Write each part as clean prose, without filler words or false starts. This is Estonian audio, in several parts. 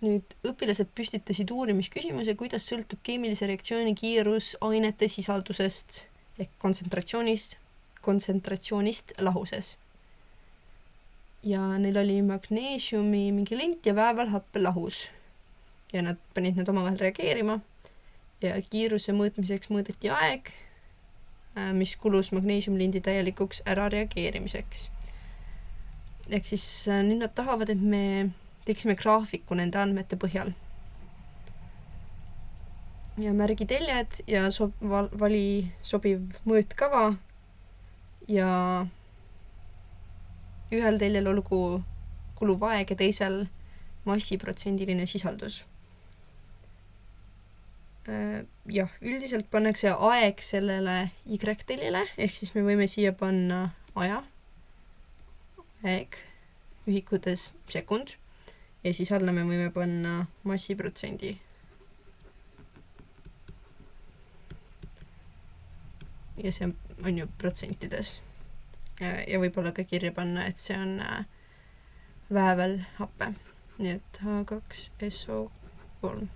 nüüd õpilased püstitasid uurimisküsimuse, kuidas sõltub keemilise reaktsiooni kiirus ainete sisaldusest ehk kontsentratsioonist lahuses. Ja neil oli magneesiumi mingi lint ja väävelhappe lahus. Ja nad panid need omavahel reageerima ja kiiruse mõõtmiseks mõõdeti aeg, mis kulus magneesiumlindi täielikuks ära reageerimiseks. Ehk siis nüüd nad tahavad, et me teeksime graafiku nende andmete põhjal. Ja märgi teljed ja vali sobiv mõõtkava ja ühel teljel olgu kuluv aeg ja teisel massiprotsendiline sisaldus. Jah, üldiselt pannakse aeg sellele Y-teljele, ehk siis me võime siia panna aja, aeg, ühikutes sekund, ja siis alla me võime panna massiprotsendi. Ja see on ju protsentides. Ja võib-olla ka kirja panna, et see on väävelhappe. Nii et H2SO3.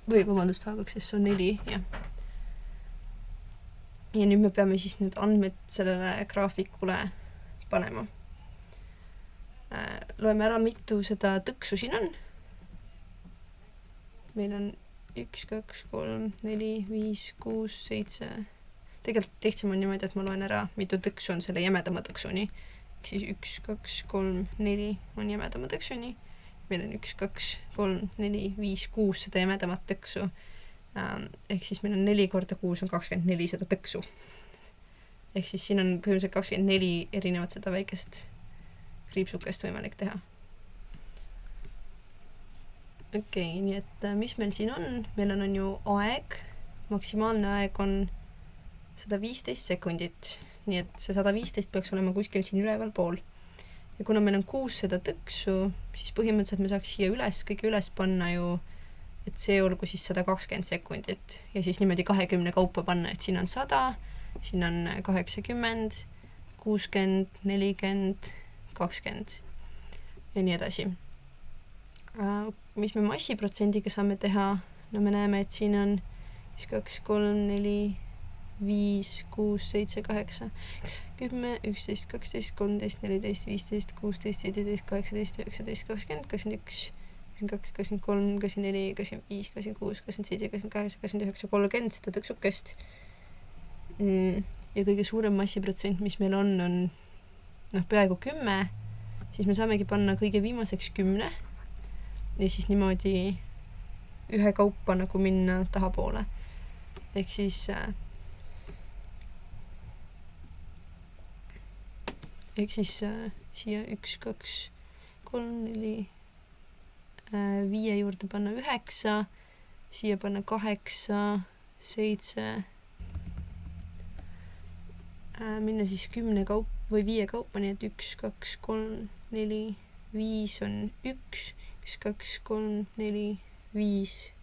Või vabandust, H2SO4, jah. Ja nüüd me peame siis need andmed sellele graafikule panema. Loeme ära, mitu seda tõksu siin on. Meil on 1, 2, 3, 4, 5, 6, 7. Tegelikult lihtsam on niimoodi, et ma loen ära, mitu tõksu on selle jämedama tõksuni. Ehk siis 1, 2, 3, 4 on jämedama tõksuni. Meil on 1, 2, 3, 4, 5, 6 seda jämedamat tõksu. Ehk siis meil on 4 korda 6 on 24 seda tõksu. Ehk siis siin on põhimõtteliselt 24 erinevat seda väikest kriipsukest võimalik teha. Okei, nii et mis meil siin on? Meil on ju aeg. Maksimaalne aeg on 115 sekundit. Nii et see 115 peaks olema kuskil siin üleval pool. Ja kuna meil on 6 seda tõksu, siis põhimõtteliselt me saaks siia kõige üles panna ju, et see olgu siis 120 sekundit. Ja siis niimoodi 20 kaupa panna, et siin on 100, siin on 80, 60, 40, 20 ja nii edasi. Mis me massiprotsendiga saame teha? No me näeme, et siin on 2, 3, 4, 5, 6, 7, 8, 10, 11, 12, 13, 14, 15, 16, 17, 18, 19, 20, 21, 22, 23, 24, 25, 26, 27, 28, 29, 30 seda tõksukest. Ja kõige suurem massiprotsent, mis meil on peaaegu 10, siis me saamegi panna kõige viimaseks 10 ja siis niimoodi ühe kaupa nagu minna tahapoole. Ehk siis siia 1, 2, 3, 4, 5 juurde panna 9, siia panna 8, 7, minna siis 10 kaup või 5 kaupa, nii et 1, 2, 3, 4, 5 on 1, 1, 2, 3, 4, 5.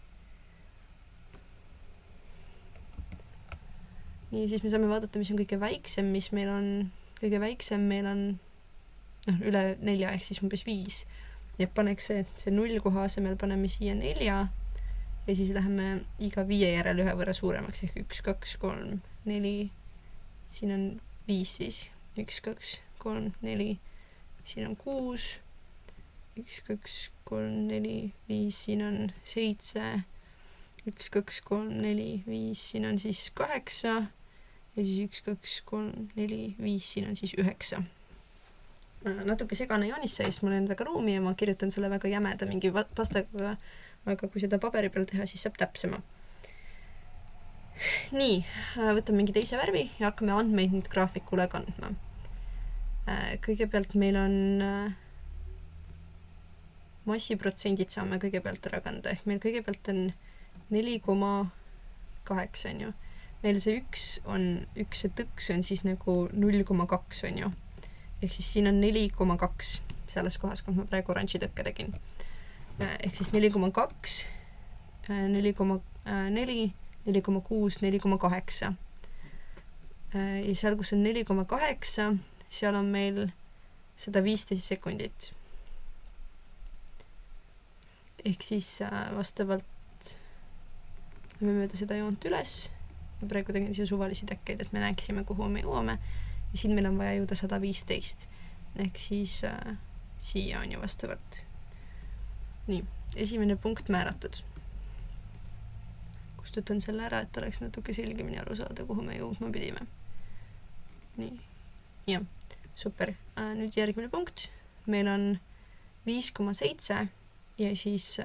Nii, siis me saame vaadata, mis on kõige väiksem, mis meil on. Kõige väiksem meil on üle 4 ehk siis umbes 5. Ja paneks see 0 koha asemel paneme siia 4 ja siis läheme iga 5 järel ühe võrra suuremaks ehk 1, 2, 3, 4. Siin on 5 siis. 1, 2, 3, 4. Siin on 6. 1, 2, 3, 4, 5. Siin on 7. 1, 2, 3, 4, 5. Siin on siis 8. Ja siis 1, 2, 3, 4, 5, siin on siis 9. Natuke segane joonis sai, sest mul on väga ruumi ja ma kirjutan selle väga jämeda mingi pastaga, aga kui seda paberi peal teha, siis saab täpsema. Nii, võtame mingi teise värvi ja hakkame andmeid nüüd graafikule kandma. Kõigepealt meil on massiprotsendid saame kõigepealt ära kanda, ehk meil kõigepealt on 4,8 on ju. Meil see 1 see tõks on siis nagu 0,2 on ju. Ehk siis siin on 4,2 selles kohas, kus ma praegu oranži tõkke tegin. Ehk siis 4,2, 4,4, 4,6, 4,8. Ja seal, kus on 4,8, seal on meil 115 sekundit. Ehk siis vastavalt me mööda seda joont üles. Ma praegu tegin siia suvalisi tekkeid, et me näeksime, kuhu me jõuame. Ja siin meil on vaja jõuda 115. Ehk siis siia on ju vastavalt. Nii, esimene punkt määratud. Kustutan selle ära, et oleks natuke selgemini aru saada, kuhu me jõudma pidime. Nii, jah, super. Nüüd järgmine punkt. Meil on 5,7 ja siis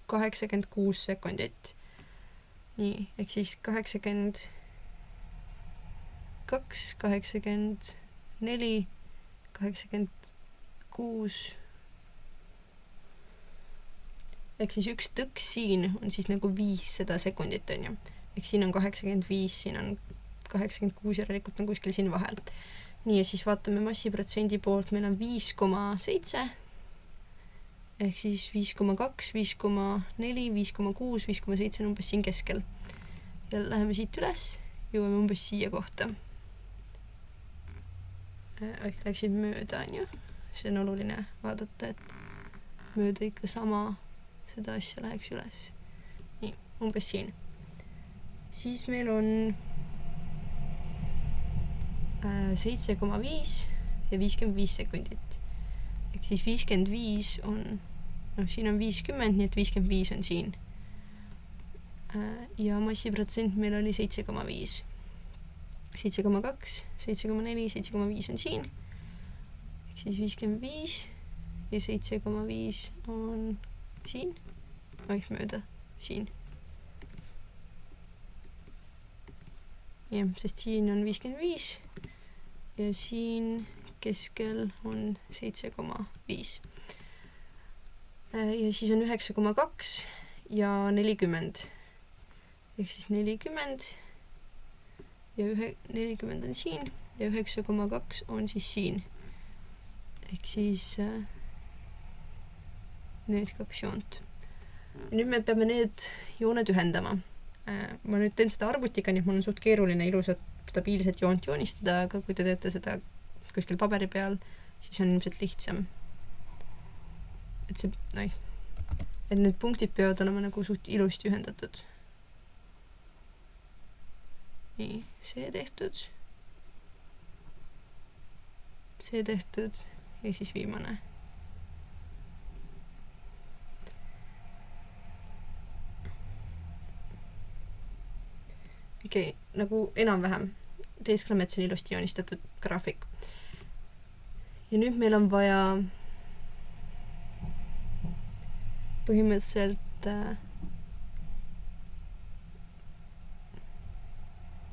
86 sekundit. Nii, ehk siis 82, 84, 86. Ehk siis üks tõks siin on siis nagu 500 sekundit, on ju. Ehk siin on 85, siin on 86, järelikult on kuskil siin vahel. Nii, ja siis vaatame massiprotsendi poolt, meil on 5,7, ehk siis 5,2, 5,4, 5,6, 5,7 on umbes siin keskel. Ja läheme siit üles, jõuame umbes siia kohta. Läksid mööda, on ju. See on oluline vaadata, et mööda ikka sama seda asja läheks üles. Nii, umbes siin. Siis meil on 7,5 ja 55 sekundit. Ehk siis 55 on, siin on 50, nii et 55 on siin. Ja massiprotsent meil oli 7,5. 7,2, 7,4, 7,5 on siin. Ehk siis 55 ja 7,5 on siin. Mööda, siin. Jah, sest siin on 55 ja siin keskel on 7,5. Ja siis on 9,2 ja 40. Ehk siis 40 ja 40 on siin ja 9,2 on siis siin. Ehk siis need kaks joont. Ja nüüd me peame need jooned ühendama. Ma nüüd teen seda arvutiga, nii et mul on suht keeruline ilusat, stabiilset joont joonistada, aga kui te teete seda kuskil paberi peal, siis on ilmselt lihtsam. Et et need punktid peavad olema nagu suht ilusti ühendatud. Nii, see tehtud. See tehtud ja siis viimane. Okei, nagu enam-vähem. Teeskleme, et see on ilusti joonistatud graafik. Ja nüüd meil on vaja põhimõtteliselt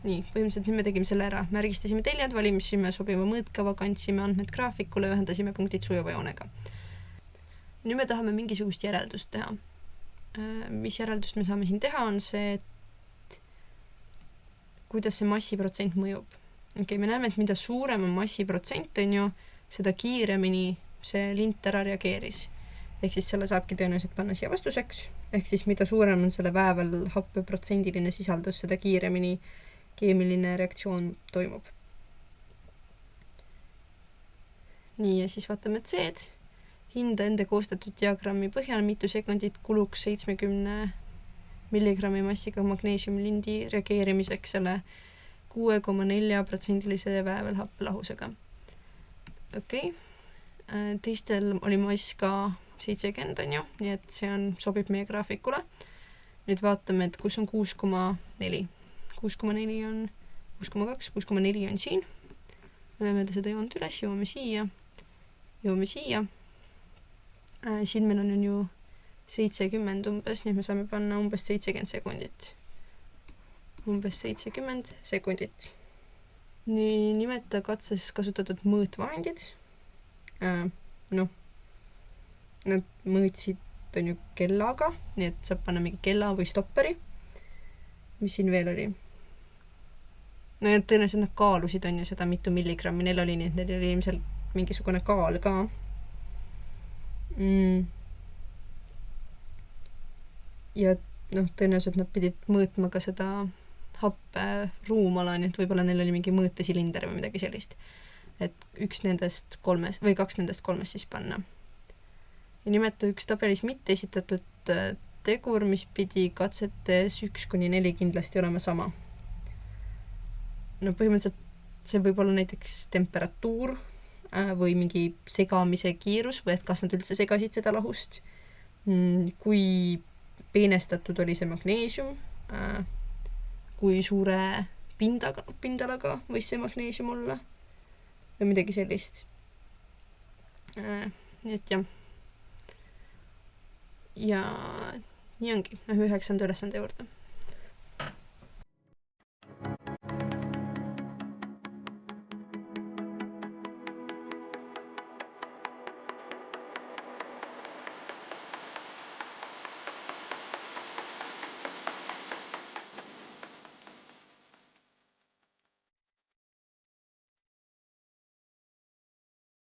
nüüd me tegime selle ära. Märgistasime teljed, valimisime sobiva mõõtkava, kandsime andmed graafikule, ühendasime punktid sujuva joonega. Nüüd me tahame mingisugust järeldust teha. Mis järeldust me saame siin teha on see, et kuidas see massiprotsent mõjub. Okei, me näeme, et mida suurem on massiprotsent, on ju, seda kiiremini see lint ära reageeris. Ehk siis selle saabki tõenäoliselt panna siia vastuseks. Ehk siis mida suurem on selle väävel happeprotsendiline sisaldus, seda kiiremini keemiline reaktsioon toimub. Nii, ja siis vaatame C-d. Hinda enda koostatud diagrammi põhjal mitu sekundit kuluks 70 milligrammi massiga magneesiumlindi reageerimiseks selle 6,4% väävel happelahusega. Okei. Teistel oli mass ka 70, on ju, nii et see sobib meie graafikule. Nüüd vaatame, et kus on 6,4. 6,4 on 6,2, 6,4 on siin. Me lööme seda joont üles, jõuame siia. Siin meil on ju 70 umbes, nii me saame panna umbes 70 sekundit. Umbes 70 sekundit. Nii nimeta katses kasutatud mõõtvahendid. Nad mõõtsid on ju kellaga, nii et saab panna mingi kella või stopperi. Mis siin veel oli? No ja tõenäoliselt nad kaalusid on ju seda mitu milligrammi neil oli, nii et neil oli ilmselt mingisugune kaal ka. Ja tõenäoliselt nad pidid mõõtma ka seda happe ruumala, nii et võib-olla neil oli mingi mõõtesilinder või midagi sellist. et üks nendest kolmest või kaks nendest kolmest siis panna. Ja nimeta üks tabelis mitte esitatud tegur, mis pidi katsetes 1-4 kindlasti olema sama. No põhimõtteliselt see võib olla näiteks temperatuur või mingi segamise kiirus või et kas nad üldse segasid seda lahust, kui peenestatud oli see magneesium, kui suure pindalaga võis see magneesium olla või midagi sellist. Nii et jah. Ja nii ongi 9. ülesande juurde.